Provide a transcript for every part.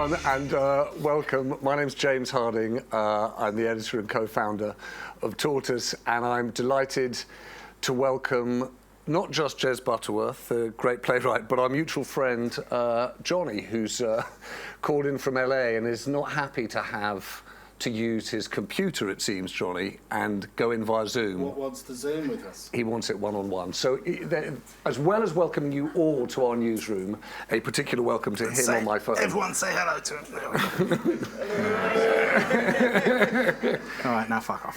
everyone, and welcome. My name's James Harding. I'm the editor and co-founder of Tortoise, and I'm delighted to welcome not just Jez Butterworth, the great playwright, but our mutual friend, Johnny, who's called in from LA and is not happy to use his computer, it seems, Johnny, and go in via Zoom. What wants to Zoom with us? He wants it one-on-one. So, as well as welcoming you all to our newsroom, a particular welcome to him on my phone. Everyone say hello to him. All right, now fuck off.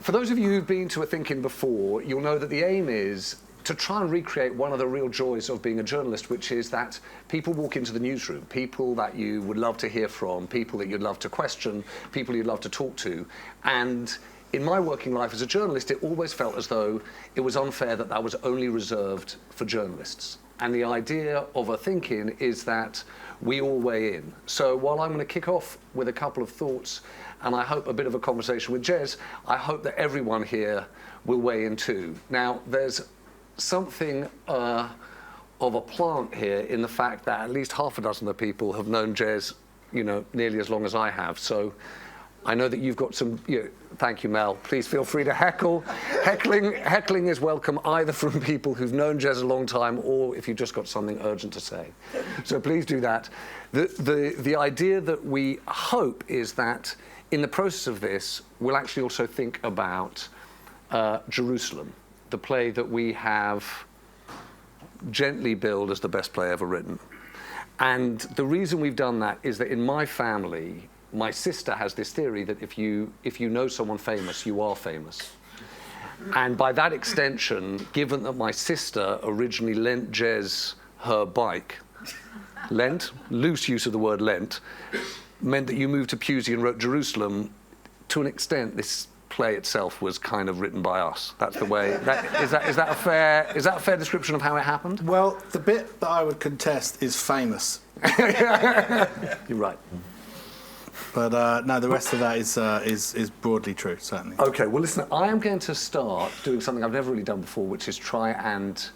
For those of you who've been to a ThinkIn before, you'll know that the aim is to try and recreate one of the real joys of being a journalist, which is that people walk into the newsroom, people that you would love to hear from, people that you'd love to question, people you'd love to talk to. And in my working life as a journalist, it always felt as though it was unfair that that was only reserved for journalists. And the idea of a ThinkIn is that we all weigh in. So while I'm going to kick off with a couple of thoughts, and I hope a bit of a conversation with Jez, I hope that everyone here will weigh in too. Now, there's something of a plant here in the fact that at least half a dozen of people have known Jez, nearly as long as I have. So I know that you've got some. Thank you, Mel. Please feel free to heckle. Heckling is welcome either from people who've known Jez a long time or if you've just got something urgent to say. So please do that. The idea that we hope is that in the process of this, we'll actually also think about Jerusalem, the play that we have gently billed as the best play ever written. And the reason we've done that is that in my family, my sister has this theory that if you know someone famous, you are famous. And by that extension, given that my sister originally lent Jez her bike, loose use of the word lent, meant that you moved to Pusey and wrote Jerusalem, to an extent, this play itself was kind of written by us. That's the way. Is that a fair description of how it happened? Well, the bit that I would contest is famous. You're right. But no, the rest of that is broadly true, certainly. Okay. Well, listen. I am going to start doing something I've never really done before, which is try and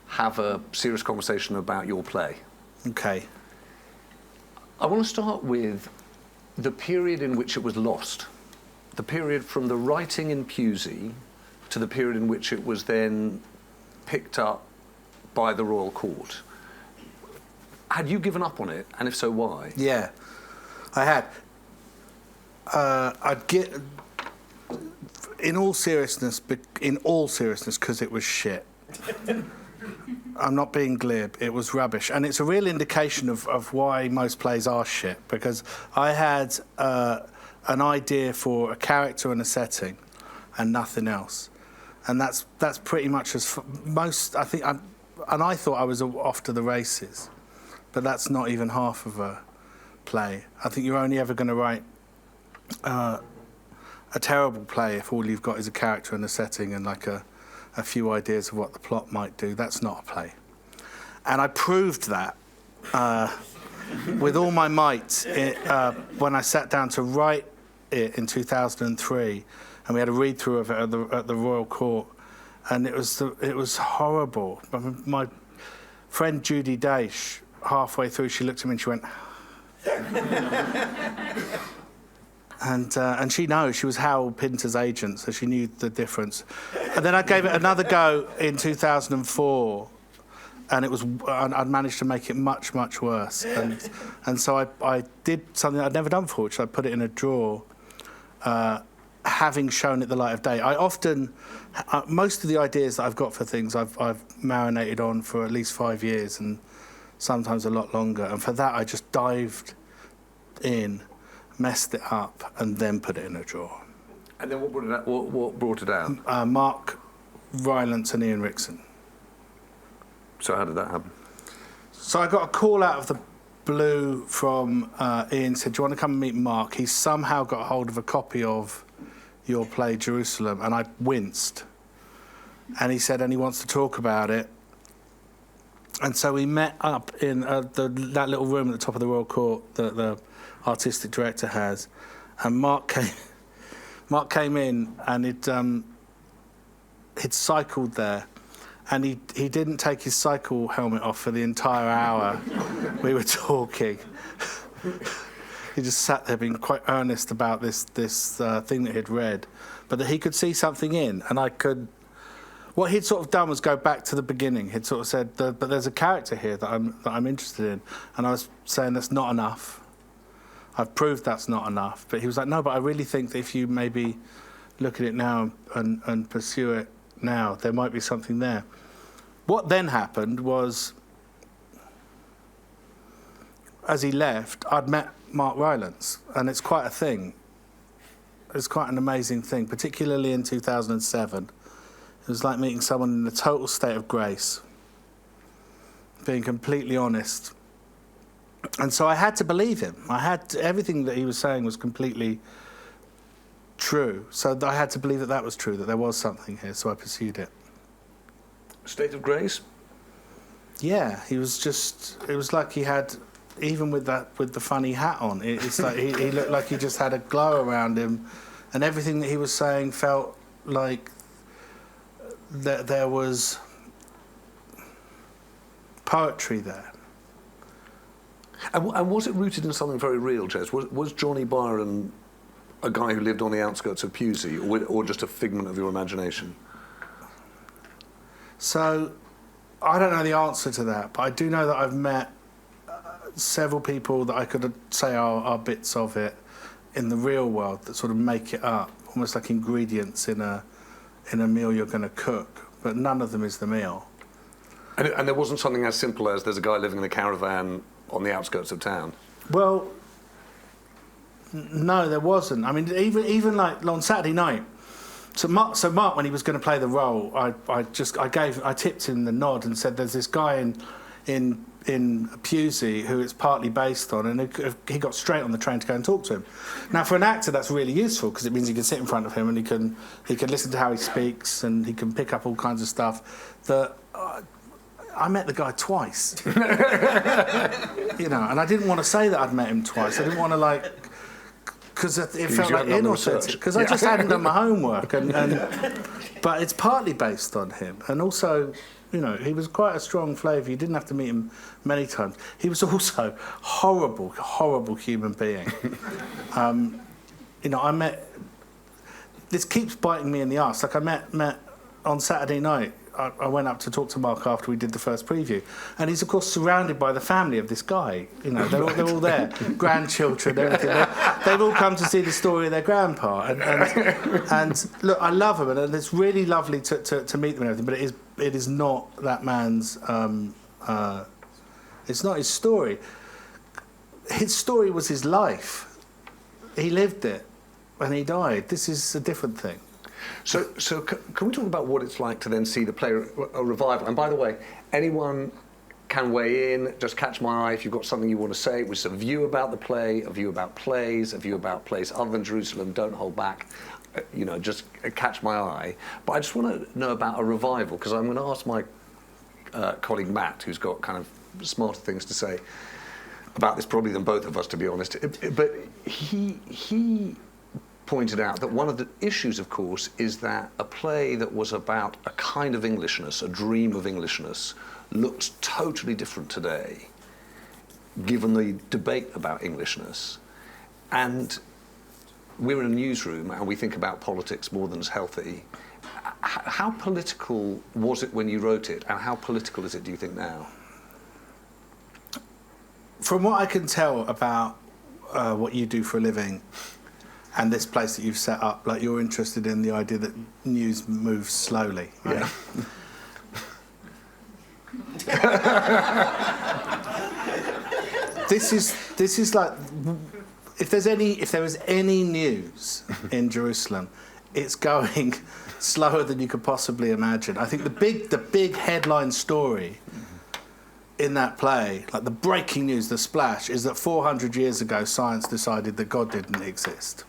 have a serious conversation about your play. Okay. I want to start with the period in which it was lost. The period from the writing in Pusey to the period in which it was then picked up by the Royal Court. Had you given up on it, and if so, why? Yeah, I had. I'd get, in all seriousness, because it was shit. I'm not being glib, it was rubbish. And it's a real indication of why most plays are shit, because I had an idea for a character and a setting and nothing else. And that's pretty much as most, I think, and I thought I was off to the races, but that's not even half of a play. I think you're only ever going to write a terrible play if all you've got is a character and a setting and like a few ideas of what the plot might do. That's not a play. And I proved that with all my might when I sat down to write it in 2003, and we had a read-through of it at the Royal Court, and it was horrible. I mean, my friend Judy Daish, halfway through, she looked at me and she went, and she knows, she was Harold Pinter's agent, so she knew the difference. And then I gave it another go in 2004, and I'd managed to make it much, much worse. And so I did something I'd never done before, which I put it in a drawer, having shown it the light of day. I often, most of the ideas that I've got for things, I've marinated on for at least 5 years, and sometimes a lot longer. And for that, I just dived in, messed it up, and then put it in a drawer. And then what brought it out? Mark Rylance and Ian Rickson. So how did that happen? So I got a call out of the blue from Ian, said, do you want to come and meet Mark? He's somehow got hold of a copy of your play, Jerusalem, and I winced. And he said, and he wants to talk about it. And so we met up in that little room at the top of the Royal Court that the artistic director has, and Mark came in, and he'd cycled there, and he didn't take his cycle helmet off for the entire hour we were talking. He just sat there being quite earnest about this thing that he'd read, but that he could see something in, and I could. What he'd sort of done was go back to the beginning. He'd sort of said, but there's a character here that I'm interested in, and I was saying that's not enough. I've proved that's not enough. But he was like, no, but I really think that if you maybe look at it now and pursue it now, there might be something there. What then happened was, as he left, I'd met Mark Rylance, and it's quite a thing. It's quite an amazing thing, particularly in 2007. It was like meeting someone in a total state of grace, being completely honest. And so I had to believe him. Everything that he was saying was completely true. So I had to believe that that was true, that there was something here, so I pursued it. State of grace? Yeah, it was like he had, even with the funny hat on, it's like he looked like he just had a glow around him, and everything that he was saying felt like that there was poetry there. And was it rooted in something very real, Jez? Was Johnny Byron a guy who lived on the outskirts of Pusey, or just a figment of your imagination? So, I don't know the answer to that, but I do know that I've met several people that I could say are bits of it in the real world that sort of make it up, almost like ingredients in a meal you're going to cook, but none of them is the meal. And there wasn't something as simple as there's a guy living in a caravan on the outskirts of town? Well, no, there wasn't. I mean, even like on Saturday night. So Mark, when he was going to play the role, I tipped him the nod and said, "There's this guy in Pusey who it's partly based on," and he got straight on the train to go and talk to him. Now, for an actor, that's really useful because it means you can sit in front of him and he can listen to how he speaks and he can pick up all kinds of stuff that. I met the guy twice, and I didn't want to say that I'd met him twice. I didn't want to because it felt like inauthentic. Because I just hadn't done my homework, but it's partly based on him, and also, he was quite a strong flavour. You didn't have to meet him many times. He was also horrible human being. I met. This keeps biting me in the arse. Like I met on Saturday night. I went up to talk to Mark after we did the first preview, and he's of course surrounded by the family of this guy. They're all there, grandchildren, everything. They've all come to see the story of their grandpa, and look, I love him, and it's really lovely to meet them and everything. But it is not that man's. It's not his story. His story was his life. He lived it, and he died. This is a different thing. So can we talk about what it's like to then see the play a revival? And by the way, anyone can weigh in, just catch my eye if you've got something you want to say, which is a view about the play, a view about plays, a view about plays other than Jerusalem. Don't hold back, just catch my eye. But I just want to know about a revival, because I'm going to ask my colleague Matt, who's got kind of smarter things to say about this probably than both of us, to be honest. But he pointed out that one of the issues, of course, is that a play that was about a kind of Englishness, a dream of Englishness, looks totally different today, given the debate about Englishness. And we're in a newsroom and we think about politics more than as healthy. How political was it when you wrote it, and how political is it, do you think, now? From what I can tell about what you do for a living, and this place that you've set up, like, you're interested in the idea that news moves slowly, right? Yeah. This is like, if there was any news in Jerusalem, it's going slower than you could possibly imagine. I think the big headline story in that play, like the breaking news, the splash, is that 400 years ago science decided that God didn't exist.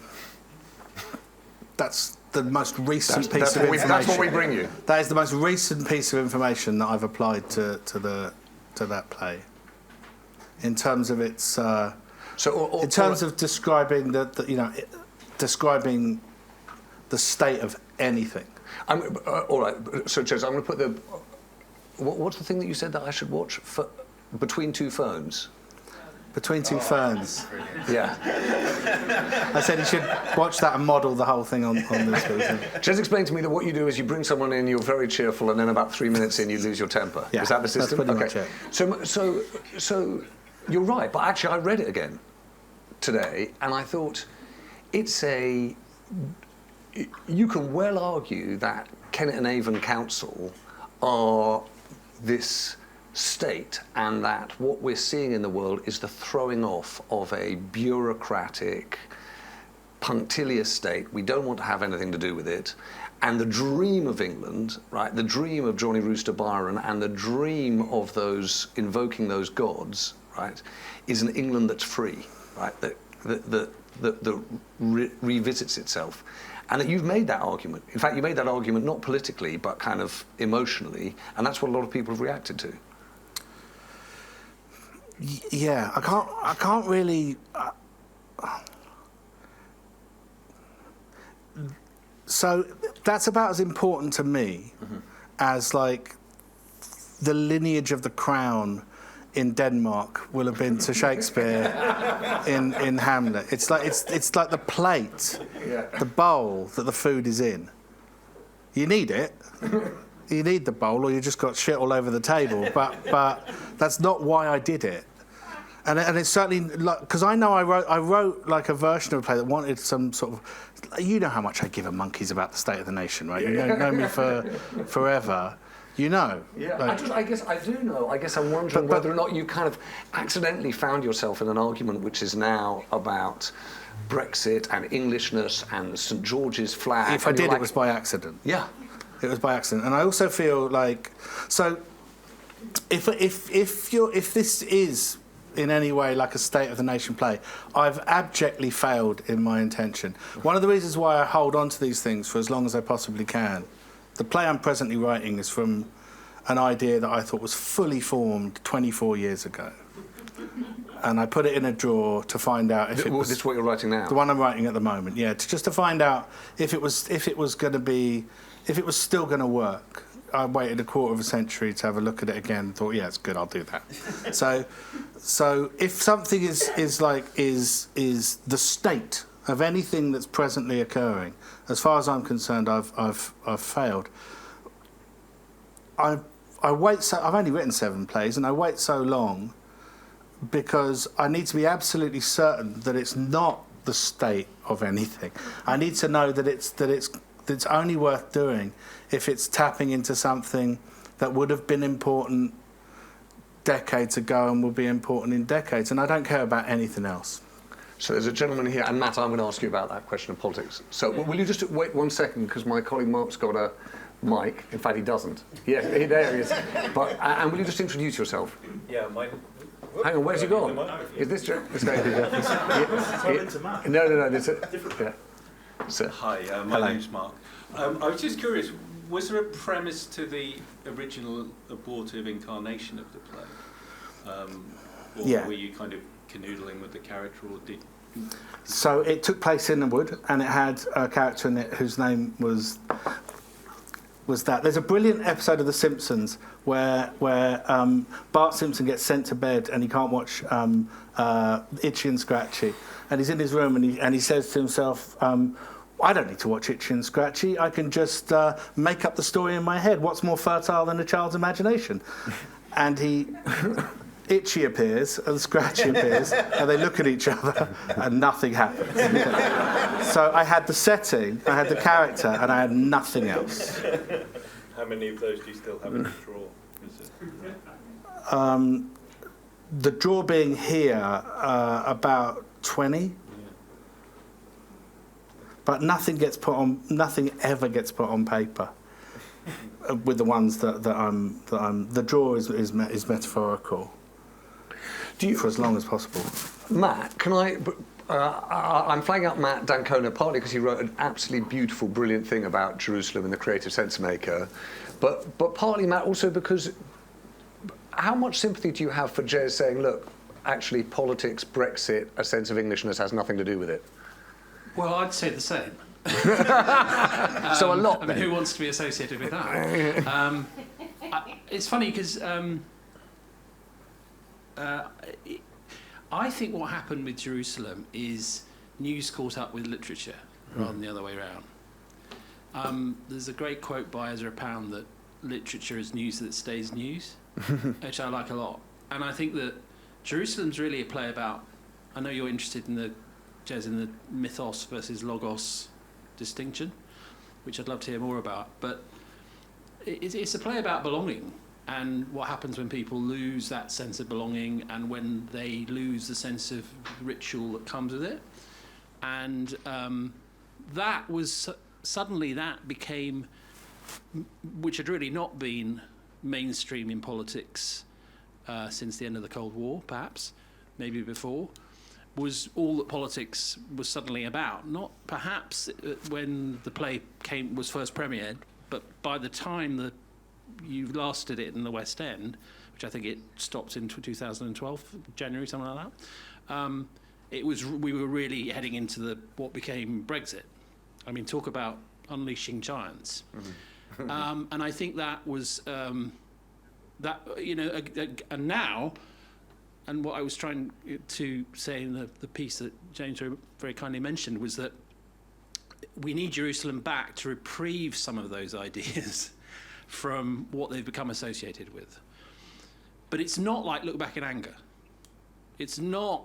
That's the most recent piece of information. That's what we bring you. That is the most recent piece of information that I've applied to that play. In terms of its, in terms of describing describing the state of anything. All right. So, Jez, I'm going to put what's the thing that you said that I should watch? Between Two Ferns. Between Two Ferns. Yeah. I said you should watch that and model the whole thing on this reason. Jez explained to me that what you do is you bring someone in, you're very cheerful, and then about 3 minutes in, you lose your temper. Yeah, is that the system? that's pretty much it. So you're right, but actually I read it again today, and I thought you can well argue that Kennet and Avon Council are this state, and that what we're seeing in the world is the throwing off of a bureaucratic, punctilious state. We don't want to have anything to do with it. And the dream of England, right, the dream of Johnny Rooster Byron and the dream of those invoking those gods, right, is an England that's free, right, that revisits itself. And that you've made that argument. In fact, you made that argument not politically, but kind of emotionally, and that's what a lot of people have reacted to. Yeah, I can't really. So that's about as important to me as like the lineage of the crown in Denmark will have been to Shakespeare in Hamlet. It's like the plate, the bowl that the food is in. You need it. You need the bowl, or you just got shit all over the table. But that's not why I did it. And it's certainly like, because I know I wrote like a version of a play that wanted some sort of, you know how much I give a monkeys about the state of the nation, right? You know me for forever. You know. Yeah. Like, I guess I do know. I guess I'm wondering whether or not you kind of accidentally found yourself in an argument which is now about Brexit and Englishness and St George's flag. If I did, it was by accident. Yeah. It was by accident. And I also feel like, so if this is in any way like a state of the nation play, I've abjectly failed in my intention. One of the reasons why I hold on to these things for as long as I possibly can, the play I'm presently writing is from an idea that I thought was fully formed 24 years ago. And I put it in a drawer to find out if it was... This is what you're writing now? The one I'm writing at the moment, yeah. Just to find out if it was still going to work. I waited a quarter of a century to have a look at it again and thought, yeah, it's good, I'll do that. So if something is the state of anything that's presently occurring, as far as I'm concerned, I've failed. I've only written 7 plays, and I wait so long because I need to be absolutely certain that it's not the state of anything. I need to know that it's only worth doing if it's tapping into something that would have been important decades ago and will be important in decades, and I don't care about anything else. So there's a gentleman here, and Matt, I'm going to ask you about that question of politics. So will you just wait 1 second, because my colleague Mark's got a mic. In fact, he doesn't. Yeah, there he is. But and will you just introduce yourself? Yeah, my... Hang on, where's he gone? Is this this guy? No. This yeah. So, Hi, my name's Mark. I was just curious, was there a premise to the original abortive incarnation of the play? Or were you kind of canoodling with the character, or did... So it took place in the wood, and it had a character in it whose name was that. There's a brilliant episode of The Simpsons where Bart Simpson gets sent to bed and he can't watch Itchy and Scratchy, and he's in his room and he says to himself, I don't need to watch Itchy and Scratchy, I can just make up the story in my head. What's more fertile than a child's imagination? And Itchy appears and Scratchy appears, and they look at each other and nothing happens. So I had the setting, I had the character, and I had nothing else. How many of those do you still have in the drawer? The drawer being here, about 20. But nothing ever gets put on paper. With the ones that I'm, the drawer is metaphorical. For as long as possible. Matt, can I'm flagging up Matt D'Ancona partly because he wrote an absolutely beautiful, brilliant thing about Jerusalem and the creative sense maker, but partly, Matt, also because how much sympathy do you have for Jez saying, look, actually politics, Brexit, a sense of Englishness has nothing to do with it? Well, I'd say the same. So a lot, I mean, who wants to be associated with that? it's funny because I think what happened with Jerusalem is news caught up with literature rather than the other way around. There's a great quote by Ezra Pound that literature is news that stays news, which I like a lot. And I think that Jerusalem's really a play about, I know you're interested in Jez, in the mythos versus logos distinction, which I'd love to hear more about, but it's a play about belonging and what happens when people lose that sense of belonging and when they lose the sense of ritual that comes with it. And that was suddenly that became, which had really not been mainstream in politics since the end of the Cold War, perhaps, maybe before, was all that politics was suddenly about. Not perhaps when the play was first premiered, but by the time you lasted it in the West End, which I think it stopped in 2012, January, something like that, we were really heading into what became Brexit. I mean, talk about unleashing giants. Mm-hmm. And I think that was, and now, and what I was trying to say in the piece that James very kindly mentioned was that we need Jerusalem back to reprieve some of those ideas from what they've become associated with. But it's not like Look Back in Anger. It's not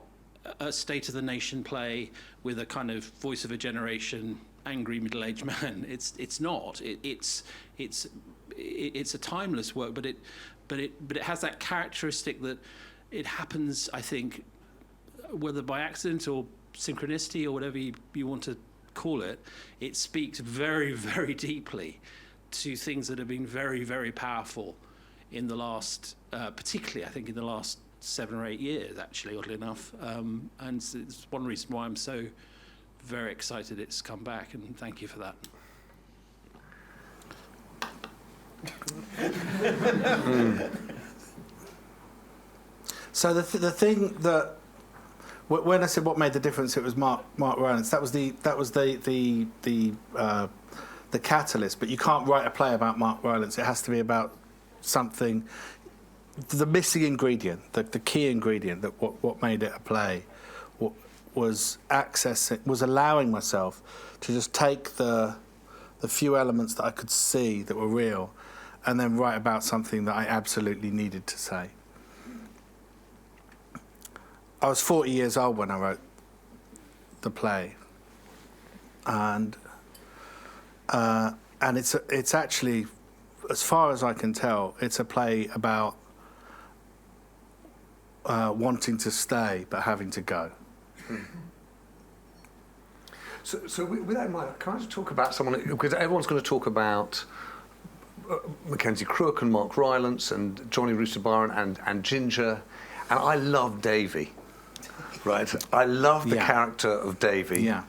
a State of the Nation play with a kind of voice of a generation, angry middle-aged man. It's not. It's a timeless work, but it has that characteristic that it happens, I think, whether by accident or synchronicity or whatever you want to call it, it speaks very, very deeply to things that have been very, very powerful in the last, particularly I think in the last 7 or 8 years, actually, oddly enough. And it's one reason why I'm so very excited it's come back, and thank you for that. So the thing that, when I said what made the difference, it was Mark Rylance. That was the catalyst. But you can't write a play about Mark Rylance. It has to be about something. The missing ingredient, the key ingredient, that what made it a play, was allowing myself to just take the few elements that I could see that were real, and then write about something that I absolutely needed to say. I was 40 years old when I wrote the play, and it's actually, as far as I can tell, it's a play about wanting to stay but having to go. So with that in mind, can I just talk about someone, because everyone's going to talk about Mackenzie Crook and Mark Rylance and Johnny Rooster Byron and Ginger, and I love Davy. Right, I love the character of Davy. Yeah.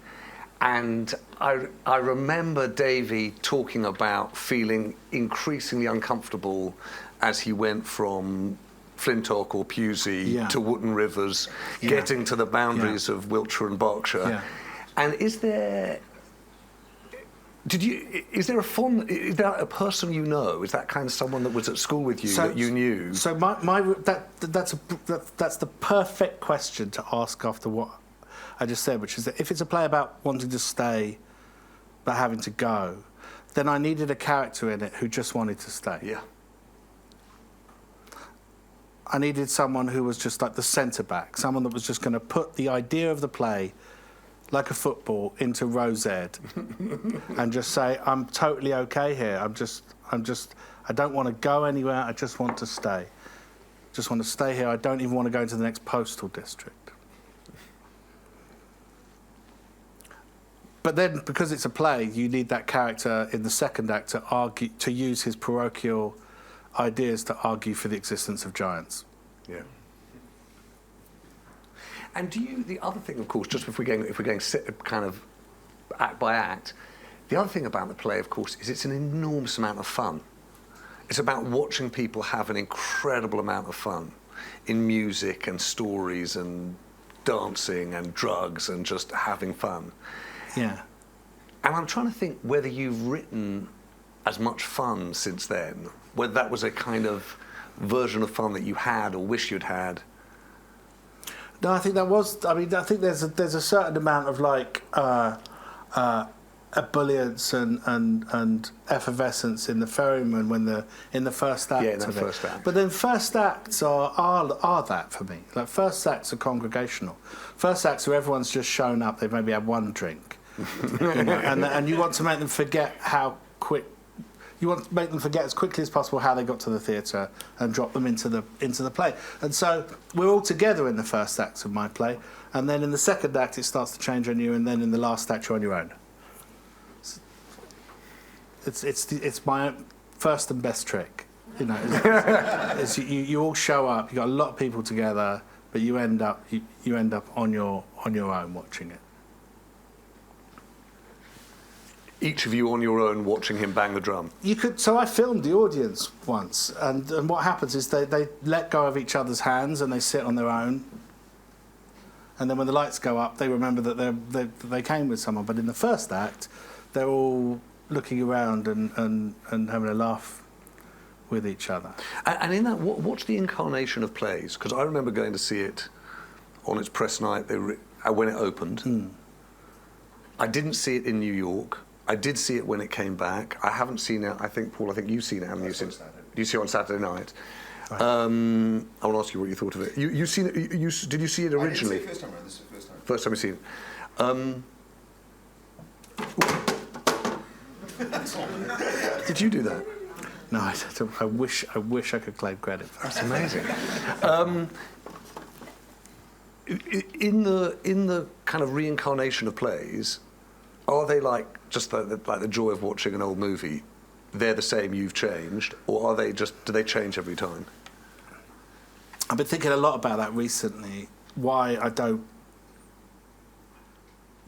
And I remember Davy talking about feeling increasingly uncomfortable as he went from Flintock or Pewsey to Wootton Rivers, getting to the boundaries of Wiltshire and Berkshire. Yeah. And is there a person you know? Is that kind of someone that was at school with you that you knew? So that's the perfect question to ask after what I just said, which is that if it's a play about wanting to stay but having to go, then I needed a character in it who just wanted to stay. Yeah. I needed someone who was just like the centre back, someone that was just going to put the idea of the play like a football into row Z and just say, I'm totally okay here. I don't want to go anywhere. I just want to stay. Just want to stay here. I don't even want to go into the next postal district. But then, because it's a play, you need that character in the second act to use his parochial ideas to argue for the existence of giants. Yeah. And the other thing, of course, just if we're going kind of act by act, the other thing about the play, of course, is it's an enormous amount of fun. It's about watching people have an incredible amount of fun in music and stories and dancing and drugs and just having fun. Yeah. And I'm trying to think whether you've written as much fun since then? Whether that was a kind of version of fun that you had or wish you'd had? No, I think that was. I mean, I think there's a certain amount of like ebullience and effervescence in the Ferryman when in the first act. Yeah, in that first act. But then first acts are that for me. Like first acts are congregational. First acts are everyone's just shown up. They've maybe had one drink, and you want to make them forget how quick. You want to make them forget as quickly as possible how they got to the theatre and drop them into the play. And so we're all together in the first act of my play, and then in the second act it starts to change on you, and then in the last act you're on your own. It's my first and best trick, you know. You all show up. You got a lot of people together, but you end up on your own watching it. Each of you on your own watching him bang the drum. So I filmed the audience once, and what happens is they let go of each other's hands and they sit on their own. And then when the lights go up, they remember that they came with someone. But in the first act, they're all looking around and having a laugh with each other. And in that, what's the incarnation of plays? Because I remember going to see it on its press night when it opened. I didn't see it in New York. I did see it when it came back. I haven't seen it. I think, Paul, you've seen it, haven't you? Did you see it on Saturday night? Right. I want to ask you what you thought of it. You seen it? Did you see it originally? I didn't see it first time around. This is the first time. First time you've seen it. Did you do that? No, I wish I could claim credit for that. That's amazing. In the kind of reincarnation of plays, are they like the joy of watching an old movie? They're the same, you've changed, or do they change every time? I've been thinking a lot about that recently. Why I don't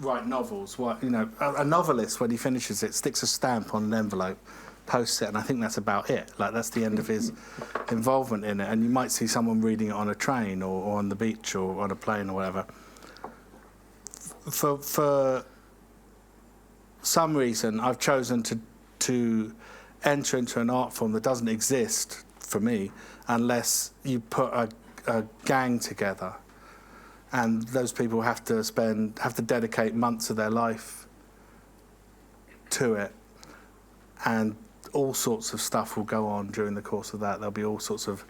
write novels? Why, you know, a novelist when he finishes it sticks a stamp on an envelope, posts it, and I think that's about it. Like that's the end of his involvement in it. And you might see someone reading it on a train or on the beach or on a plane or whatever. For some reason, I've chosen to enter into an art form that doesn't exist for me unless you put a gang together, and those people have to dedicate months of their life to it, and all sorts of stuff will go on during the course of that. There'll be all sorts of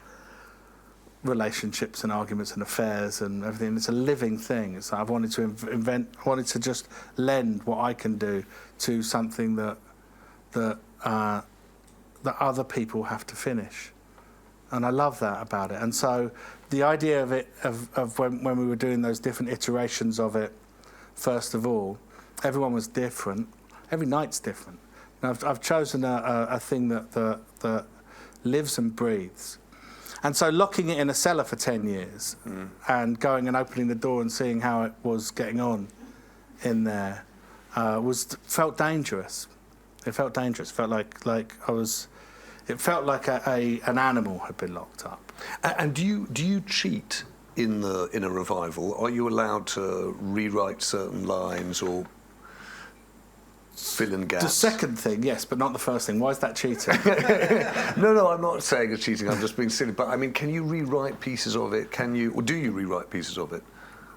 relationships and arguments and affairs and everything. It's a living thing. So I've wanted to I wanted to just lend what I can do to something that other people have to finish. And I love that about it. And so the idea of it, of when we were doing those different iterations of it, first of all, everyone was different. Every night's different. And I've chosen a thing that lives and breathes. And so locking it in a cellar for 10 years and going and opening the door and seeing how it was getting on in there felt dangerous. It felt dangerous. It felt like I was. It felt like an animal had been locked up. And do you cheat in a revival? Are you allowed to rewrite certain lines or fill in gaps? The second thing, yes, but not the first thing. Why is that cheating? No, I'm not saying it's cheating. I'm just being silly. But I mean, can you rewrite pieces of it? Or do you rewrite pieces of it?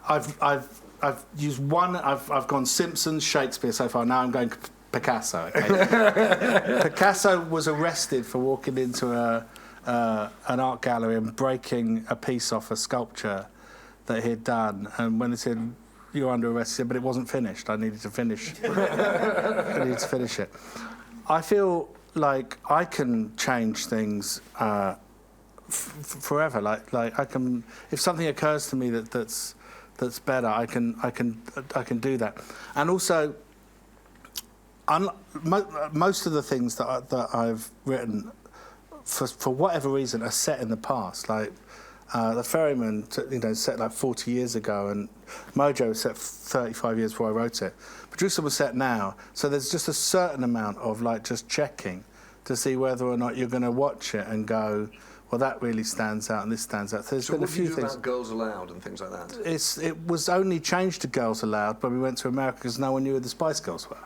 I've used one. I've gone Simpsons, Shakespeare so far. Now I'm going Picasso. Okay? Picasso was arrested for walking into an art gallery and breaking a piece off a sculpture that he had done. And when they said, "You're under arrest," he said, "But it wasn't finished. I needed to finish. I needed to finish it." I feel like I can change things forever. Like I can, if something occurs to me that's better, I can do that. And also, most of the things that I've written, for whatever reason, are set in the past. Like The Ferryman, set like 40 years ago, and Mojo was set 35 years before I wrote it. Jerusalem was set now, so there's just a certain amount of just checking to see whether or not you're going to watch it and go, well, that really stands out and this stands out. So there's been a few things. About Girls Aloud and things like that? It was only changed to Girls Aloud when we went to America because no one knew who the Spice Girls were.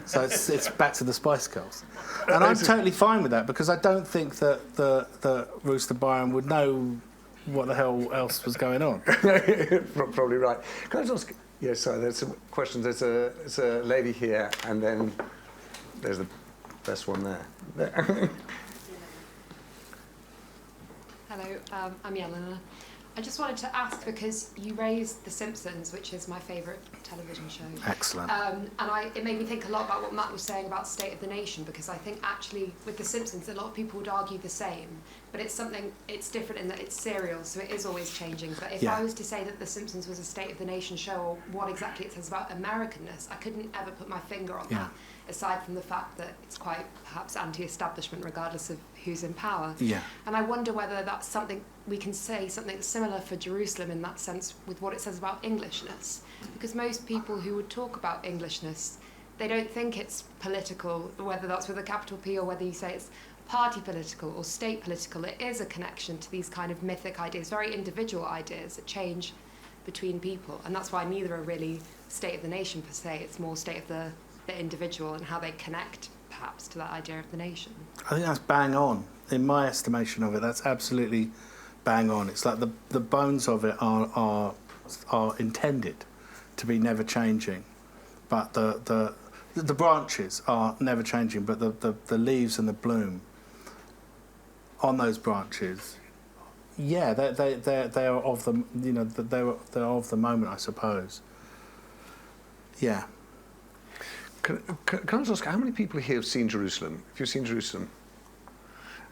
So it's back to the Spice Girls. And I'm totally fine with that, because I don't think that the Rooster Byron would know what the hell else was going on. Probably right. Can I just ask? Yeah, sorry, there's some questions. There's a lady here, and then there's the best one there. Hello, I'm Yelena. I just wanted to ask, because you raised The Simpsons, which is my favourite television show. Excellent. It made me think a lot about what Matt was saying about State of the Nation, because I think actually with The Simpsons, a lot of people would argue the same, but it's different in that it's serial, so it is always changing. But if I was to say that The Simpsons was a State of the Nation show, or what exactly it says about Americanness, I couldn't ever put my finger on that, aside from the fact that it's quite perhaps anti-establishment regardless of who's in power. Yeah. And I wonder whether that's something we can say, something similar for Jerusalem in that sense, with what it says about Englishness. Because most people who would talk about Englishness, they don't think it's political, whether that's with a capital P or whether you say it's party political or state political. It is a connection to these kind of mythic ideas, very individual ideas that change between people. And that's why neither are really State of the Nation per se. It's more state of the individual and how they connect perhaps to that idea of the nation. I think that's bang on. In my estimation of it, that's absolutely bang on. It's like the bones of it are intended to be never changing, but the branches are never changing, but the leaves and the bloom on those branches, they are of the, you know, they're of the moment, I suppose. Yeah. Can I just ask, how many people here have seen Jerusalem? If you've seen Jerusalem?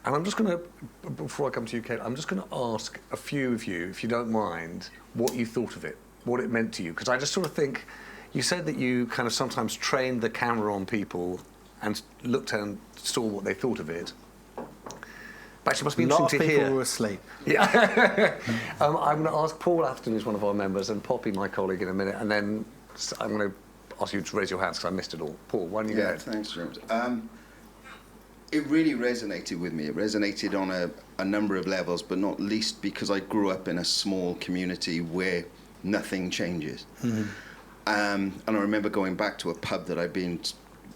And I'm just going to, before I come to you, Kate, I'm just going to ask a few of you, if you don't mind, what you thought of it, what it meant to you. Because I just sort of think, you said that you kind of sometimes trained the camera on people and looked and saw what they thought of it. But actually, it must be interesting to hear. A lot of people were asleep. Yeah. I'm going to ask Paul Afton, who's one of our members, and Poppy, my colleague, in a minute, and then I'm going to ask you to raise your hands because I missed it all. Paul, why don't you go ahead? Thanks, James. It really resonated with me. It resonated on a number of levels, but not least because I grew up in a small community where nothing changes. Mm-hmm. And I remember going back to a pub that I'd been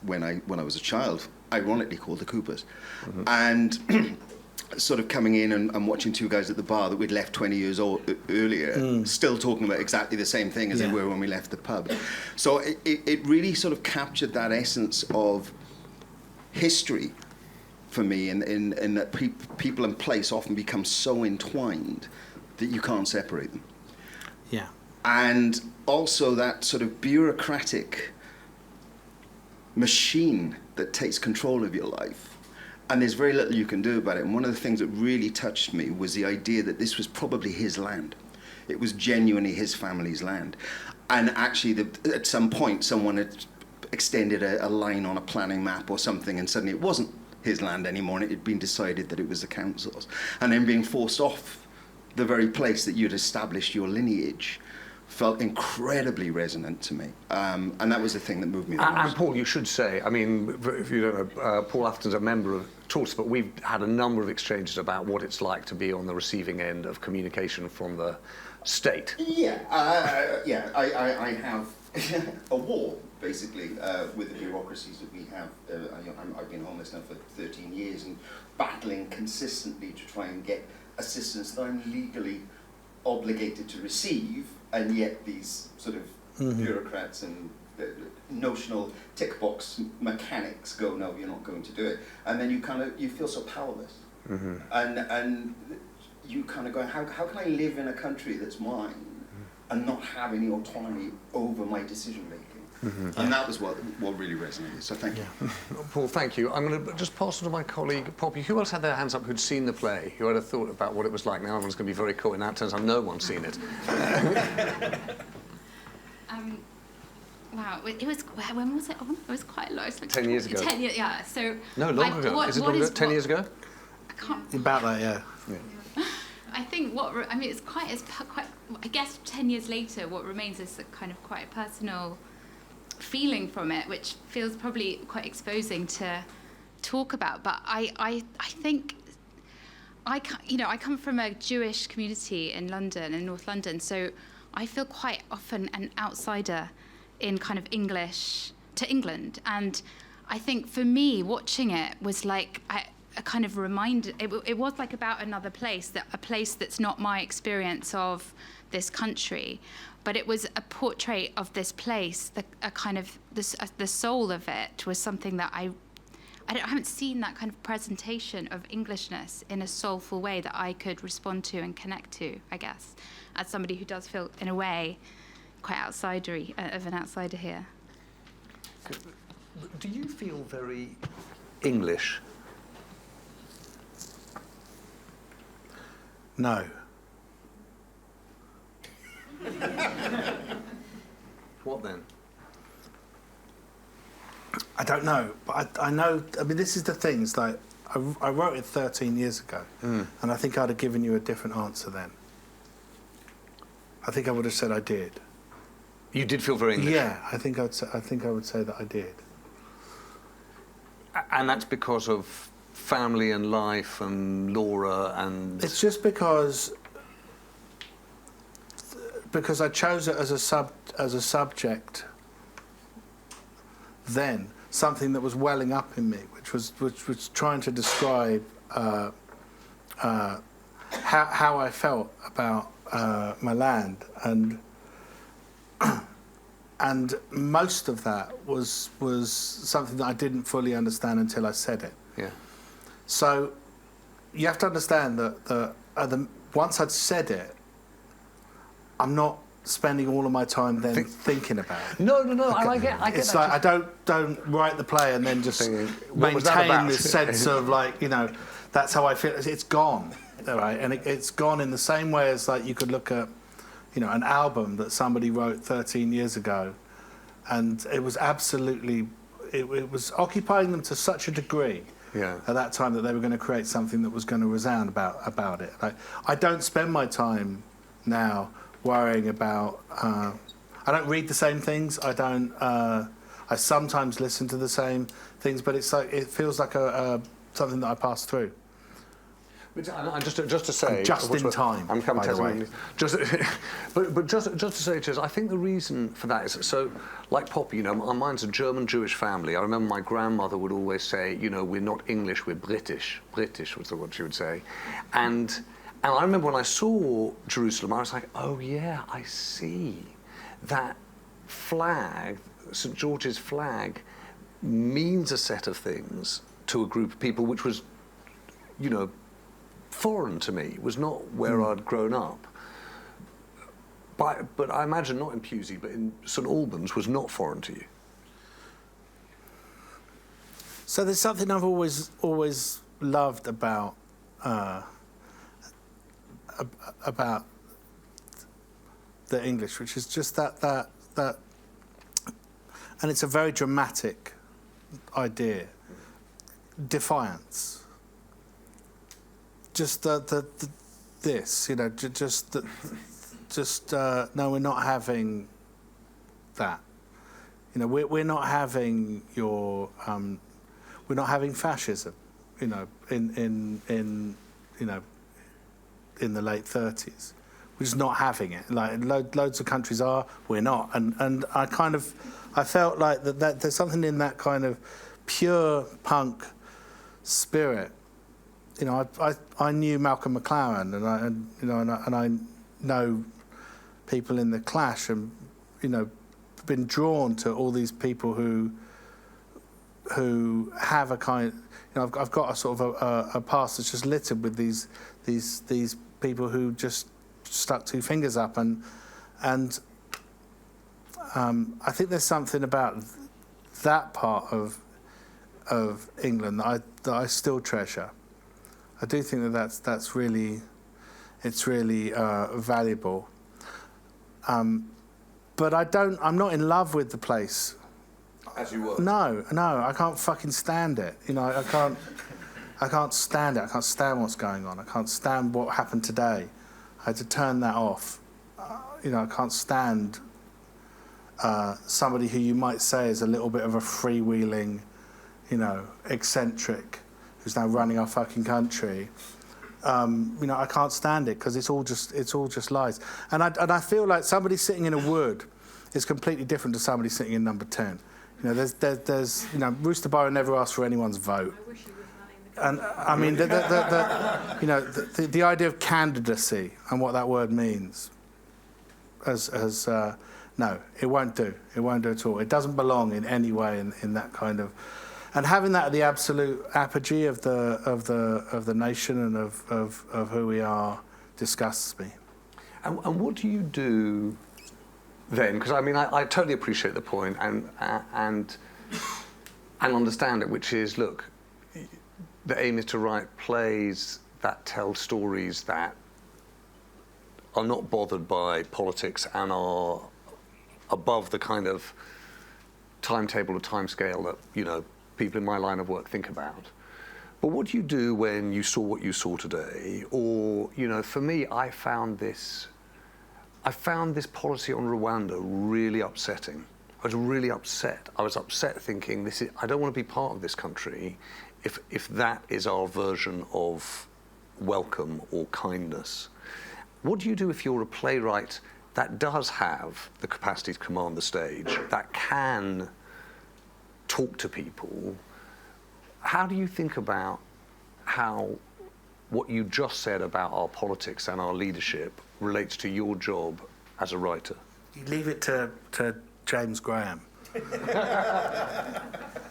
when I was a child, ironically called the Coopers, mm-hmm. and sort of coming in and watching two guys at the bar that we'd left 20 years earlier, still talking about exactly the same thing as they were when we left the pub. So it really sort of captured that essence of history for me, in that people and place often become so entwined that you can't separate them. Yeah. And also that sort of bureaucratic machine that takes control of your life. And there's very little you can do about it. And one of the things that really touched me was the idea that this was probably his land. It was genuinely his family's land. And actually, at some point, someone had extended a line on a planning map or something, and suddenly it wasn't his land anymore, and it had been decided that it was the council's. And then being forced off the very place that you'd established your lineage felt incredibly resonant to me. And that was the thing that moved me the most. And Paul, you should say, I mean, if you don't know, Paul Afton's a member of Talks, but we've had a number of exchanges about what it's like to be on the receiving end of communication from the state. I have a war, basically, with the bureaucracies that we have. I've been homeless now for 13 years and battling consistently to try and get assistance that I'm legally obligated to receive, and yet these sort of bureaucrats and notional tick box mechanics go, no, you're not going to do it, and then you feel so powerless, and you kind of go, how can I live in a country that's mine and not have any autonomy over my decision making? And that was what really resonated. So thank you. Paul, thank you. I'm going to just pass on to my colleague Poppy. Who else had their hands up who'd seen the play? Who had a thought about what it was like? Now everyone's going to be very cool. Now it turns out no one's seen it. Wow, it was, when was it on? It was quite low. 10 years ago. 10 years, yeah. So no, longer ago. Is it longer? 10 years ago? I can't. About that, yeah. I think it's quite, I guess 10 years later, what remains is a kind of quite personal feeling from it, which feels probably quite exposing to talk about. But I think, I come from a Jewish community in London, in North London, so I feel quite often an outsider in kind of English to England. And I think for me, watching it was like a kind of reminder. It was like about another place, a place that's not my experience of this country, but it was a portrait of this place. A kind of the soul of it was something that I haven't seen that kind of presentation of Englishness in a soulful way that I could respond to and connect to, I guess, as somebody who does feel, in a way, quite outsidery, of an outsider here. Do you feel very English? No. What then? I don't know, but I know. I mean, this is the thing. It's like I wrote it 13 years ago, and I think I'd have given you a different answer then. I think I would have said I did. You did feel very English. Yeah, I think I would say that I did. And that's because of family and life and Laura and. It's just because I chose it as a subject. Then something that was welling up in me, which was trying to describe how I felt about my land, and most of that was something that I didn't fully understand until I said it. Yeah. So you have to understand that once I'd said it, I'm not spending all of my time then thinking about it. No. I get it's that. like I don't write the play and then just what was that maintain about? this sense of like, that's how I feel. It's gone, right? And it's gone in the same way as like you could look at, an album that somebody wrote 13 years ago, and it was absolutely, it was occupying them to such a degree. Yeah. At that time that they were going to create something that was going to resound about it. Like, I don't spend my time now worrying about. I don't read the same things. I don't. I sometimes listen to the same things, but it's like it feels like something that I pass through. But just to say, I'm just in time. I'm coming by the way. But just to say, Jez, I think the reason for that is so, like Poppy, mine's a German-Jewish family. I remember my grandmother would always say, we're not English, we're British. British was what she would say, and I remember when I saw Jerusalem, I was like, oh yeah, I see that flag, St. George's flag, means a set of things to a group of people, which was, foreign to me, was not where I'd grown up. But I imagine not in Pusey, but in St Albans was not foreign to you. So there's something I've always loved about the English, which is just that, and it's a very dramatic idea, defiance. Just this, no, we're not having that. We're not having we're not having fascism. In the late 30s, we're just not having it. Like loads of countries are, we're not. And I felt like that there's something in that kind of pure punk spirit. I knew Malcolm McLaren, and I know people in the Clash, and been drawn to all these people who have a kind. I've got a sort of a past that's just littered with these people who just stuck two fingers up, and I think there's something about that part of England that I still treasure. I do think that's really valuable. But I'm not in love with the place. As you were. No, I can't fucking stand it. I can't stand it. I can't stand what's going on. I can't stand what happened today. I had to turn that off. I can't stand somebody who you might say is a little bit of a freewheeling, eccentric, who's now running our fucking country. I can't stand it because it's all just lies. And I feel like somebody sitting in a wood is completely different to somebody sitting in number 10. You know, there's you know, Rooster Byron never asked for anyone's vote. I wish you were running the And I mean, you know, the idea of candidacy and what that word means, no, it won't do. It won't do at all. It doesn't belong in any way in that kind of, and having that at the absolute apogee of the nation and of who we are disgusts me. And what do you do then? Because I mean, I totally appreciate the point and understand it, which is, look, the aim is to write plays that tell stories that are not bothered by politics and are above the kind of timetable or timescale that, you know, people in my line of work think about. But what do you do when you saw what you saw today? Or, you know, for me, I found this policy on Rwanda really upsetting. I was really upset. I was upset thinking, I don't want to be part of this country if that is our version of welcome or kindness. What do you do if you're a playwright that does have the capacity to command the stage, that can talk to people? How do you think about how what you just said about our politics and our leadership relates to your job as a writer? You leave it to James Graham.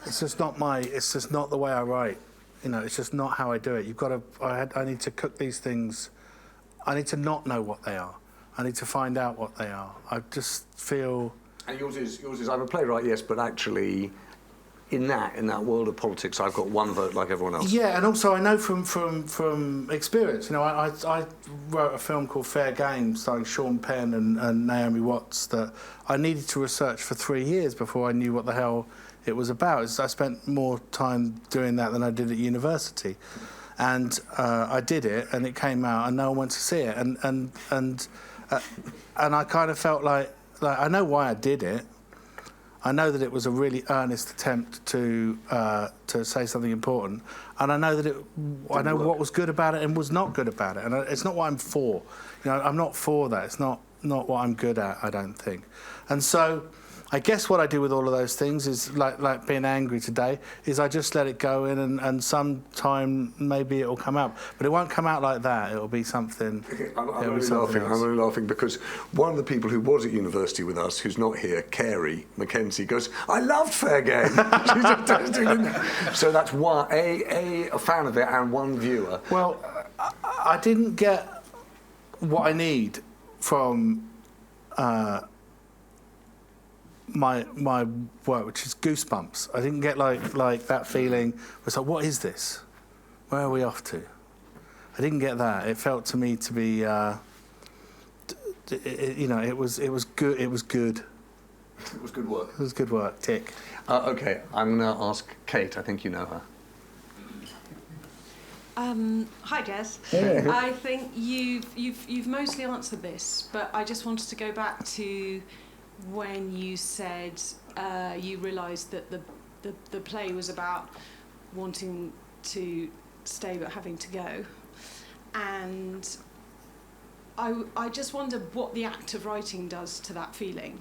It's just not the way I write. You know, it's just not how I do it. I need to cook these things. I need to not know what they are. I need to find out what they are. I just feel. And yours is I'm a playwright, yes, but actually, in that world of politics, I've got one vote like everyone else. Yeah, and also I know from experience. You know, I wrote a film called Fair Game starring Sean Penn and Naomi Watts that I needed to research for 3 years before I knew what the hell it was about. I spent more time doing that than I did at university. And I did it, and it came out, and no one went to see it. And I kind of felt like I know why I did it. I know that it was a really earnest attempt to say something important, and I know that I know what was good about it and was not good about it. And it's not what I'm for. You know, I'm not for that. It's not what I'm good at, I don't think. And so I guess what I do with all of those things is, like being angry today, is I just let it go in, and sometime maybe it'll come out. But it won't come out like that. It'll be something. Okay, I'm only laughing because one of the people who was at university with us, who's not here, Carey Mackenzie, goes, "I loved Fair Game." She's just texting in there. So that's one, a fan of it and one viewer. Well, I didn't get what I need from my work, which is Goosebumps. I didn't get like that feeling. It's like, what is this? Where are we off to? I didn't get that. It felt to me to be, you know, it was good. It was good. It was good work. It was good work. Tick. Okay, I'm going to ask Kate. I think you know her. Hi, Jez. Yeah. I think you've mostly answered this, but I just wanted to go back to when you said you realised that the play was about wanting to stay but having to go, and I just wonder what the act of writing does to that feeling,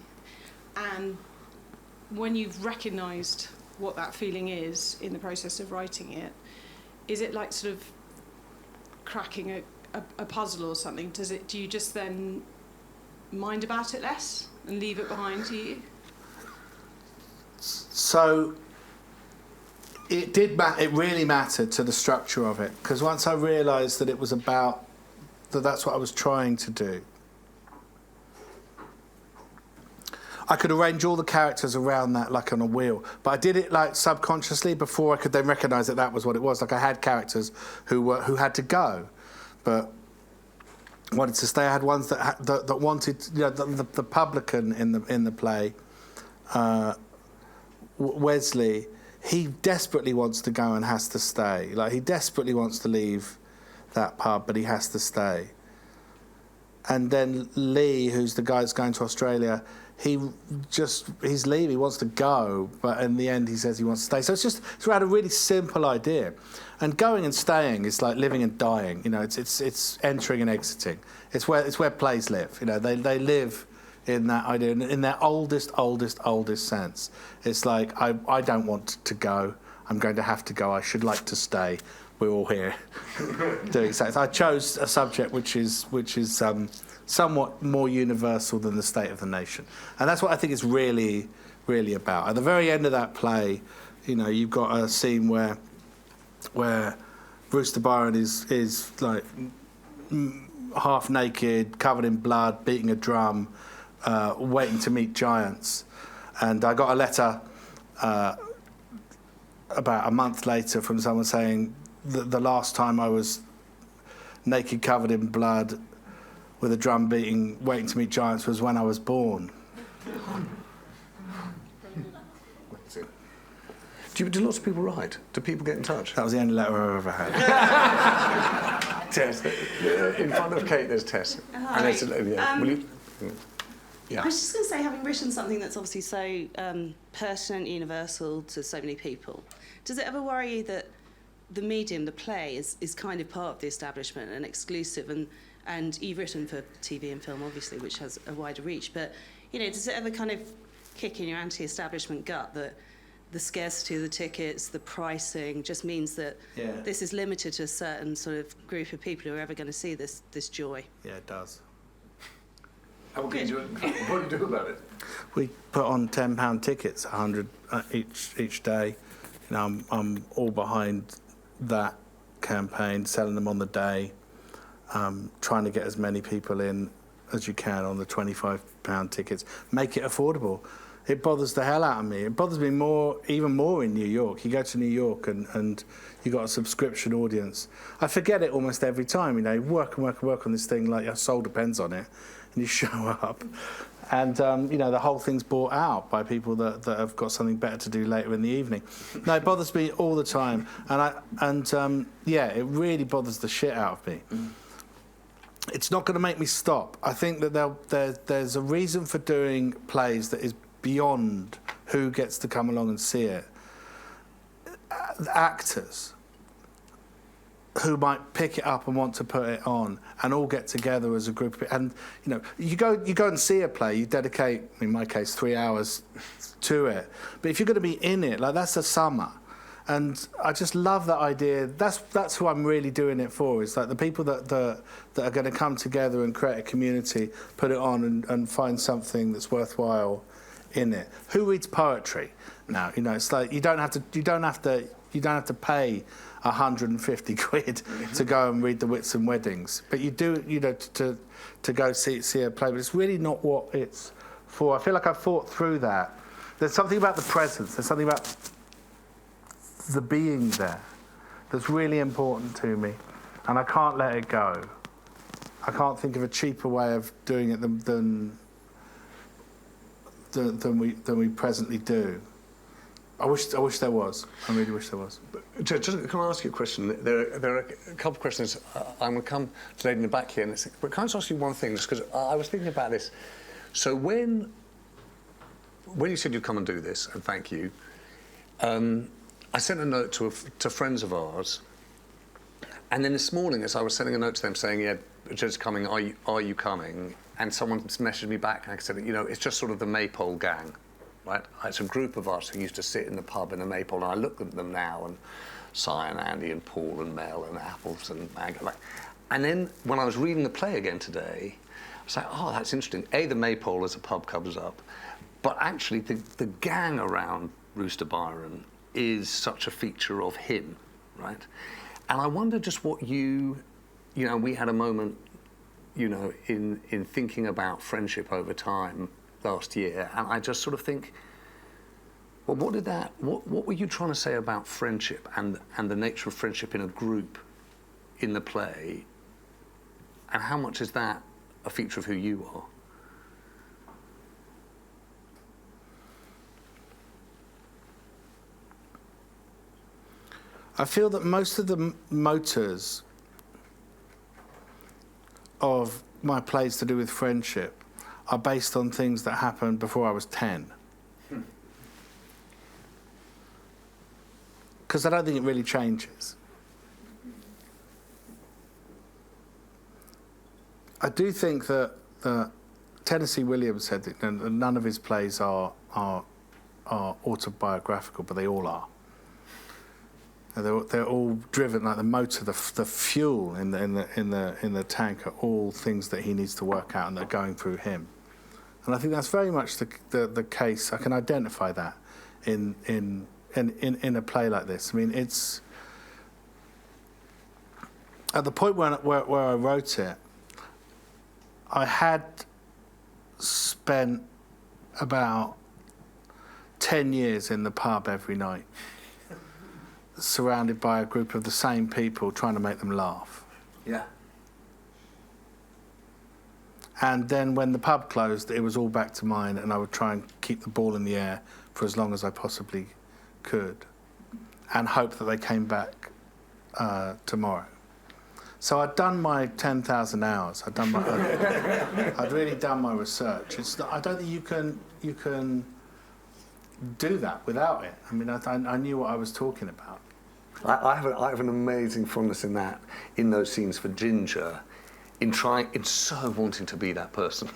and when you've recognised what that feeling is in the process of writing it, is it like sort of cracking a puzzle or something? Do you just then mind about it less and leave it behind to you? So it really mattered to the structure of it, because once I realised that it was about that's what I was trying to do, I could arrange all the characters around that like on a wheel, but I did it like subconsciously before I could then recognise that was what it was. Like I had characters who had to go, but wanted to stay. I had ones that wanted, you know, the publican in the play, Wesley. He desperately wants to go and has to stay. Like he desperately wants to leave that pub, but he has to stay. And then Lee, who's the guy that's going to Australia, he's leaving. He wants to go, but in the end he says he wants to stay. So it's around a really simple idea. And going and staying is like living and dying. You know, it's entering and exiting. It's where plays live. You know, they live in that idea, in their oldest sense. It's like, I don't want to go. I'm going to have to go. I should like to stay. We're all here doing so. I chose a subject which is somewhat more universal than the state of the nation, and that's what I think it's really about. At the very end of that play, you know, you've got a scene where Rooster Byron is like half naked, covered in blood, beating a drum, waiting to meet giants. And I got a letter about a month later from someone saying that the last time I was naked, covered in blood, with a drum beating, waiting to meet giants was when I was born. Do lots of people write? Do people get in touch? That was the only letter I've ever had. Tess. In front of Kate, there's Tess. Hi. Will you? Yeah. I was just going to say, having written something that's obviously so pertinent, universal to so many people, does it ever worry you that the medium, the play, is kind of part of the establishment and exclusive, and you've written for TV and film, obviously, which has a wider reach, but, you know, does it ever kind of kick in your anti-establishment gut that the scarcity of the tickets, the pricing, just means that this is limited to a certain sort of group of people who are ever going to see this joy? Yeah, it does. And what do you do about it? We put on £10 tickets, 100 each day. You know, I'm all behind that campaign, selling them on the day, trying to get as many people in as you can on the £25 tickets. Make it affordable. It bothers the hell out of me. It bothers me even more in New York. You go to New York and you got a subscription audience. I forget it almost every time. You know, you work on this thing like your soul depends on it, and you show up, and you know, the whole thing's bought out by people that have got something better to do later in the evening. No, it bothers me all the time, and yeah, it really bothers the shit out of me. It's not going to make me stop. I think that there's a reason for doing plays that is beyond who gets to come along and see it. Actors who might pick it up and want to put it on, and all get together as a group. And you know, you go and see a play, you dedicate, in my case, 3 hours to it. But if you're going to be in it, like, that's a summer. And I just love that idea. That's who I'm really doing it for. It's like the people that are going to come together and create a community, put it on and find something that's worthwhile in it. Who reads poetry now? You know, it's like you don't have to pay 150 quid to go and read the Wits and Weddings, but you do, you know, to go see a play. But it's really not what it's for. I feel like I've thought through that. There's something about the presence. There's something about the being there that's really important to me, and I can't let it go. I can't think of a cheaper way of doing it than we presently do. I wish there was. I really wish there was. Just, can I ask you a question? There are a couple of questions. I'm going to come to the lady in the back here, but can I just ask you one thing? Just because I was thinking about this. So when you said you'd come and do this, and thank you, I sent a note to friends of ours, and then this morning, as I was sending a note to them saying, "Yeah, Jez coming. Are you coming?" And someone messaged me back, and I said, "You know, it's just sort of the Maypole gang, right? It's a group of us who used to sit in the pub in the Maypole, and I look at them now, and Si and Andy and Paul and Mel and Apples and Maggie, like." And then when I was reading the play again today, I was like, "Oh, that's interesting. The Maypole as a pub covers up, but actually the gang around Rooster Byron is such a feature of him, right?" And I wonder just what you know, we had a moment, you know, in thinking about friendship over time last year, and I just sort of think, well, what were you trying to say about friendship and the nature of friendship in a group in the play, and how much is that a feature of who you are? I feel that most of the motors of my plays to do with friendship are based on things that happened before I was 10. Because I don't think it really changes. I do think that Tennessee Williams said that none of his plays are autobiographical, but they all are. They're all driven, like the motor, the fuel in the tank are all things that he needs to work out and they're going through him. And I think that's very much the case. I can identify that in a play like this. I mean, it's at the point where I wrote it, I had spent about 10 years in the pub every night, surrounded by a group of the same people trying to make them laugh. Yeah. And then when the pub closed, it was all back to mine, and I would try and keep the ball in the air for as long as I possibly could and hope that they came back tomorrow. So I'd done my 10,000 hours. I'd really done my research. I don't think you can do that without it. I mean, I knew what I was talking about. I have an amazing fondness in those scenes for Ginger, in so wanting to be that person.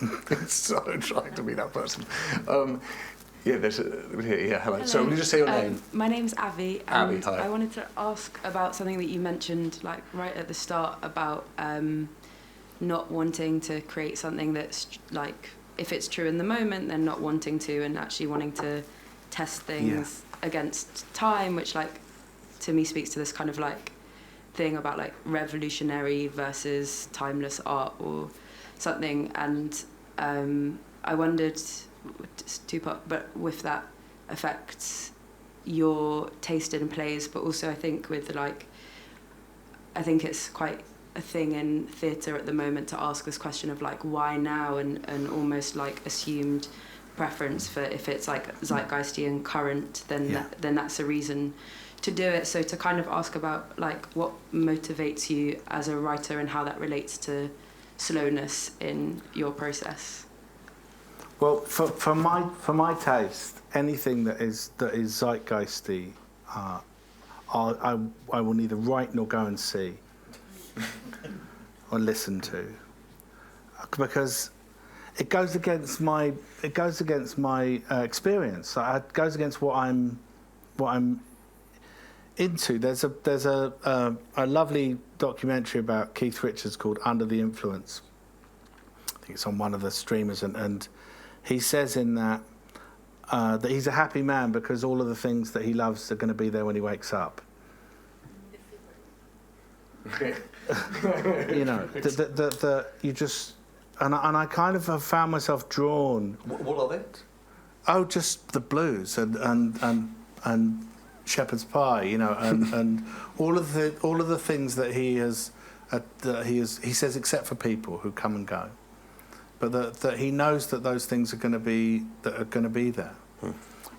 So trying to be that person. Hello. So will you just say your name? My name's Avi. Avi, hi. I wanted to ask about something that you mentioned, like right at the start, about not wanting to create something that's like, if it's true in the moment, then not wanting to, and actually wanting to test things against time, which like to me speaks to this kind of like thing about like revolutionary versus timeless art or something. And I wondered, it's two-part, but with that affects your taste in plays, but also I think it's quite a thing in theatre at the moment to ask this question of like why now, and almost like assumed preference for if it's like zeitgeisty and current, then that's a reason to do it. So to kind of ask about like what motivates you as a writer and how that relates to slowness in your process. Well, for my taste, anything that is zeitgeisty, I will neither write nor go and see or listen to, because it goes against my experience. It goes against what I'm into. There's a lovely documentary about Keith Richards called Under the Influence. I think it's on one of the streamers, and he says in that that he's a happy man because all of the things that he loves are going to be there when he wakes up. You know, you just, and I kind of have found myself drawn. What are they? Oh, just the blues and shepherd's pie, you know, and all of the things that he says, except for people who come and go. But that he knows that those things are going to be there,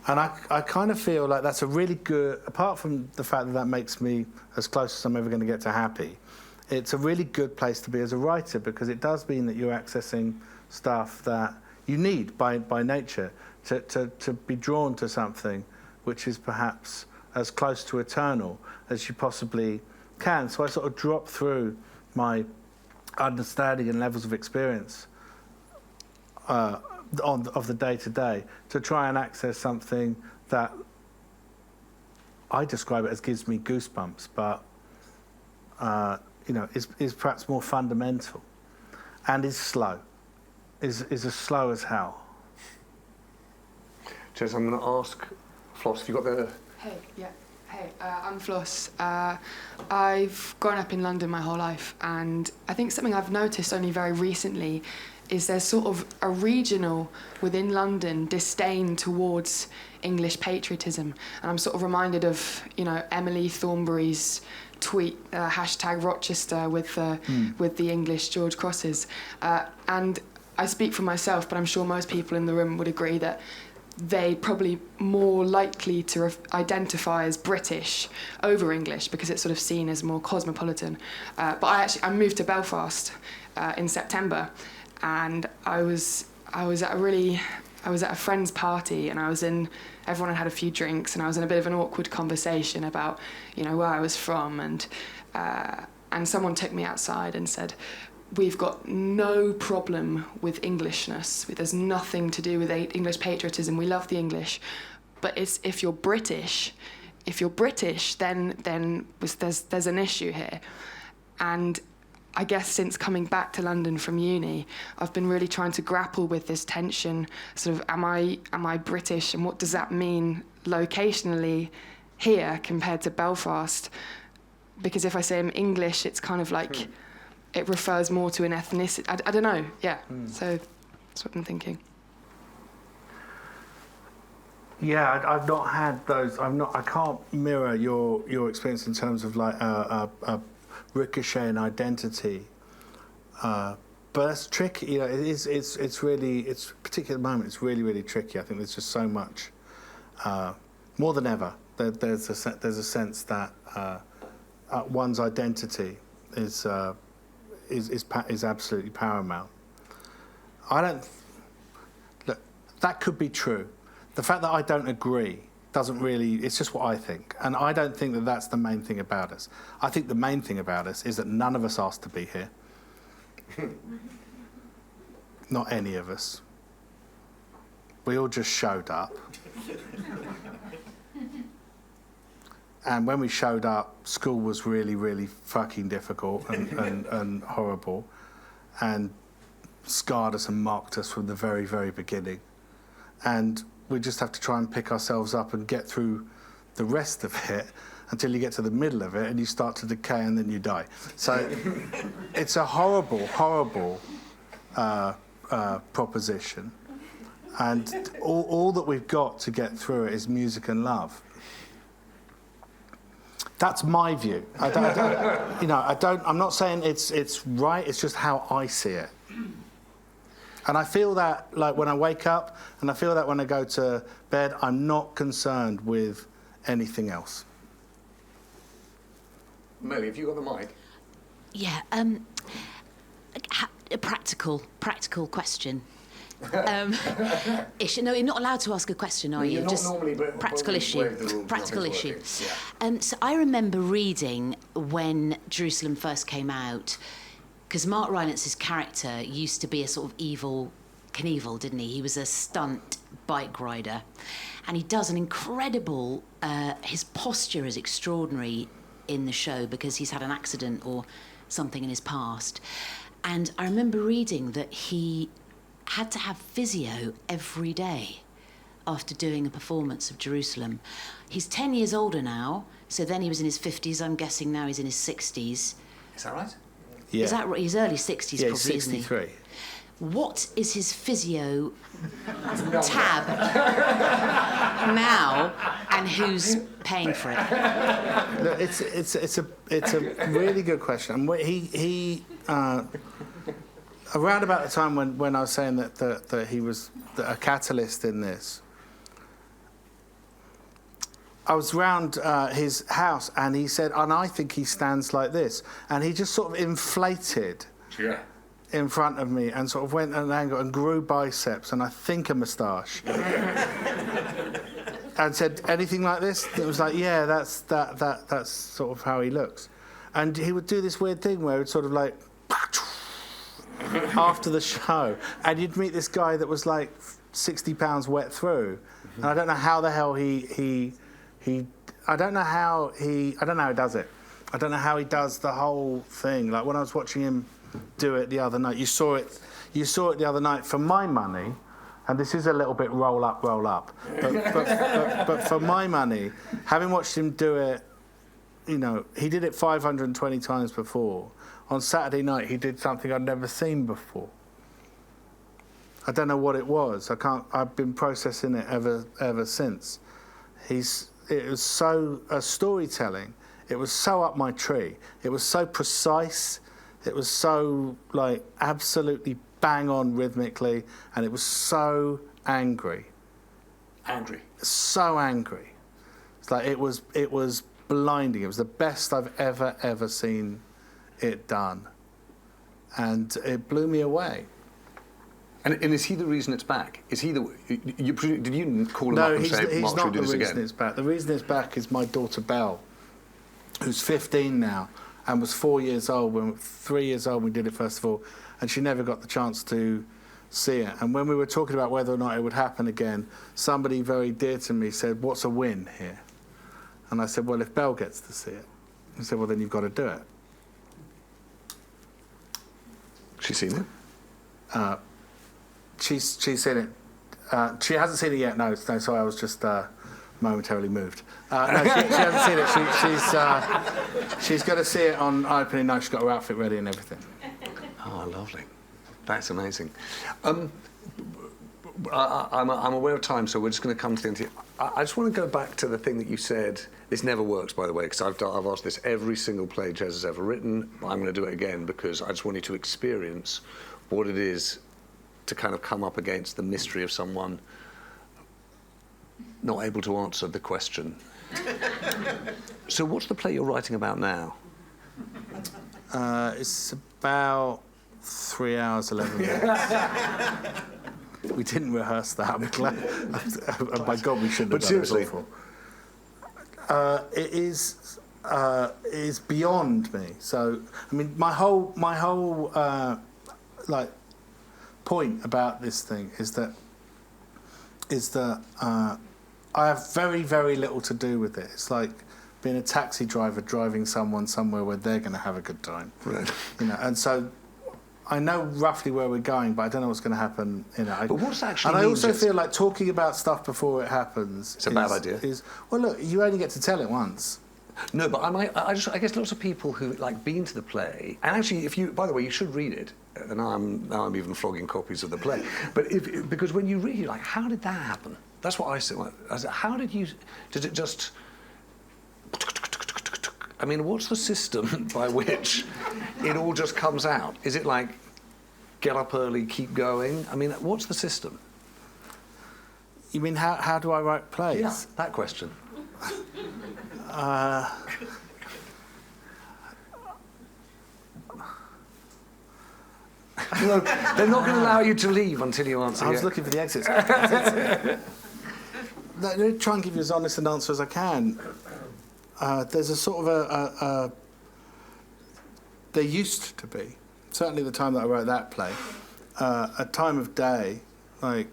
and I kind of feel like that's a really good. Apart from the fact that makes me as close as I'm ever going to get to happy, it's a really good place to be as a writer, because it does mean that you're accessing stuff that you need by nature to be drawn to something which is perhaps as close to eternal as you possibly can. So I sort of drop through my understanding and levels of experience of the day-to-day to try and access something that I describe it as gives me goosebumps, but is perhaps more fundamental and is slow, is as slow as hell. Jez, I'm going to ask Floss, have you got the... Hey, I'm Floss. I've grown up in London my whole life, and I think something I've noticed only very recently is there's sort of a regional, within London, disdain towards English patriotism. And I'm sort of reminded of, Emily Thornberry's tweet, hashtag Rochester with the English George Crosses. And I speak for myself, but I'm sure most people in the room would agree that they probably more likely to identify as British over English because it's sort of seen as more cosmopolitan. But I moved to Belfast in September, and I was at a friend's party, and everyone had had a few drinks, and I was in a bit of an awkward conversation about where I was from, and someone took me outside and said, we've got no problem with Englishness. There's nothing to do with English patriotism. We love the English, but if you're British, then there's an issue here. And I guess since coming back to London from uni, I've been really trying to grapple with this tension. Sort of, am I British, and what does that mean locationally here compared to Belfast? Because if I say I'm English, it's kind of like it refers more to an ethnicity. I don't know. Yeah. So that's what I'm thinking. Yeah, I've not had those. I can't mirror your experience in terms of like a ricochet and identity. But that's tricky. You know, it's really, particularly at the moment, it's really, really tricky. I think there's just so much, more than ever. There's a sense that one's identity is absolutely paramount. Look, that could be true. The fact that I don't agree doesn't really, it's just what I think. And I don't think that that's the main thing about us. I think the main thing about us is that none of us asked to be here. Not any of us. We all just showed up. And when we showed up, school was really, really fucking difficult and horrible, and scarred us and marked us from the very, very beginning. And we just have to try and pick ourselves up and get through the rest of it until you get to the middle of it and you start to decay and then you die. So it's a horrible, horrible proposition. And all that we've got to get through it is music and love. That's my view. I'm not saying it's right, it's just how I see it. And I feel that like when I wake up, and I feel that when I go to bed, I'm not concerned with anything else. Melly, have you got the mic? Yeah, a practical question. Issue. No, you're not allowed to ask a question, are you? You're not normally, but practical issue. Practical issue. Yeah. So I remember reading when Jerusalem first came out, because Mark Rylance's character used to be a sort of evil Knievel, didn't he? He was a stunt bike rider, and he does an incredible. His posture is extraordinary in the show because he's had an accident or something in his past, and I remember reading that he had to have physio every day after doing a performance of Jerusalem. He's 10 years older now, so then he was in his 50s. I'm guessing now he's in his 60s. Is that right? Yeah. Is that right? He's early 60s, yeah, probably, he's 63. isn't he? What is his physio tab now, and who's paying for it? Look, it's a really good question. And he around about the time when I was saying that he was a catalyst in this, I was round his house and he said, and I think he stands like this. And he just sort of inflated in front of me and sort of went at an angle and grew biceps and I think a moustache. And said, anything like this? And it was like, yeah, that's sort of how he looks. And he would do this weird thing where it's sort of like, after the show, and you'd meet this guy that was like 60 pounds wet through, and I don't know how the hell he I don't know how he does it. I don't know how he does the whole thing. Like when I was watching him do it the other night, you saw it the other night. For my money, and this is a little bit roll up, but for my money, having watched him do it, you know, he did it 520 times before. On Saturday night, he did something I'd never seen before. I don't know what it was. I've been processing it ever since. It was so storytelling. It was so up my tree. It was so precise. It was so like absolutely bang on rhythmically, and it was so angry. Angry. So angry. It's like it was blinding. It was the best I've ever seen it done, and it blew me away. And is he the reason it's back? Is he did you call him up and say, he's Mark, not should we do the this reason again? it's back. The reason it's back is my daughter Belle, who's 15 now, and was 3 years old when we did it festival, and she never got the chance to see it. And when we were talking about whether or not it would happen again, somebody very dear to me said, "What's a win here?" And I said, "Well, if Belle gets to see it." He said, "Well, then you've got to do it." She's seen it? She's seen it. She hasn't seen it yet. No, sorry, I was just momentarily moved. No, she hasn't seen it. She's going to see it on opening night. She's got her outfit ready and everything. Oh, lovely. That's amazing. I'm aware of time, so we're just going to come to the end here. I just want to go back to the thing that you said. This never works, by the way, because I've asked this every single play Jez has ever written. I'm going to do it again because I just want you to experience what it is to kind of come up against the mystery of someone not able to answer the question. So what's the play you're writing about now? It's about 3 hours, 11 minutes. We didn't rehearse that. I'm glad. Oh my God, we shouldn't have done it. Seriously. It is beyond me. So, I mean, my whole like point about this thing is that I have very, very little to do with it. It's like being a taxi driver driving someone somewhere where they're going to have a good time. Right. You know, and so I know roughly where we're going, but I don't know what's going to happen. You know, but what's actually? And I also feel like talking about stuff before it happens. It's a bad idea. Well, look, you only get to tell it once. No, but I guess lots of people who like been to the play, and actually, by the way, you should read it. And now I'm even flogging copies of the play. But because when you read it, like, how did that happen? That's what I said. How did it just? I mean, what's the system by which it all just comes out? Is it like get up early, keep going? I mean, what's the system? You mean how do I write plays? Yeah, that question. No, they're not going to allow you to leave until you answer. I was looking for the exits. They try and give you as honest an answer as I can. There's a sort of there used to be, certainly the time that I wrote that play, a time of day, like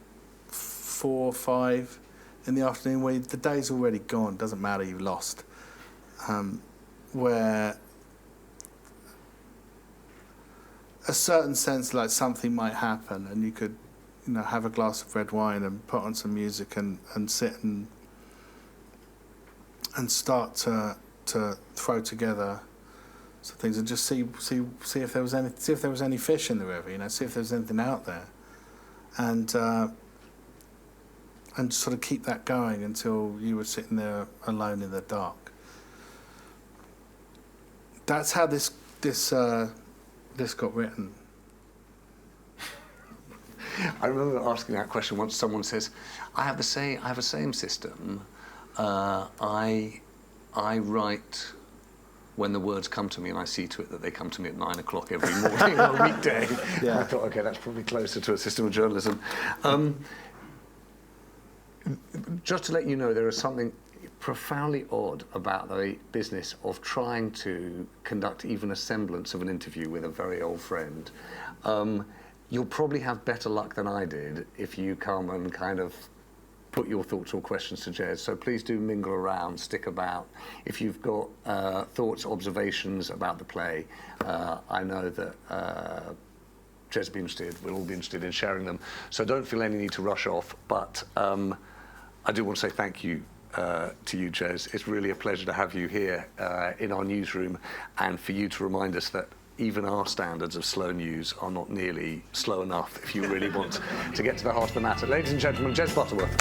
4 or 5 in the afternoon, where the day's already gone, doesn't matter, you've lost, where a certain sense like something might happen and you could, you know, have a glass of red wine and put on some music and sit and start to throw together some things and just see if there was any fish in the river, you know, see if there was anything out there, and sort of keep that going until you were sitting there alone in the dark. That's how this got written. I remember asking that question once. Someone says, "I have the same system. I write when the words come to me, and I see to it that they come to me at 9 o'clock every morning on a weekday." Yeah. I thought, okay, that's probably closer to a system of journalism. Just to let you know, there is something profoundly odd about the business of trying to conduct even a semblance of an interview with a very old friend. You'll probably have better luck than I did if you come and kind of put your thoughts or questions to Jez. So please do mingle around, stick about. If you've got thoughts, observations about the play, I know that Jez will be interested, we'll all be interested in sharing them. So don't feel any need to rush off, but I do want to say thank you to you, Jez. It's really a pleasure to have you here in our newsroom, and for you to remind us that even our standards of slow news are not nearly slow enough if you really want to get to the heart of the matter. Ladies and gentlemen, Jez Butterworth.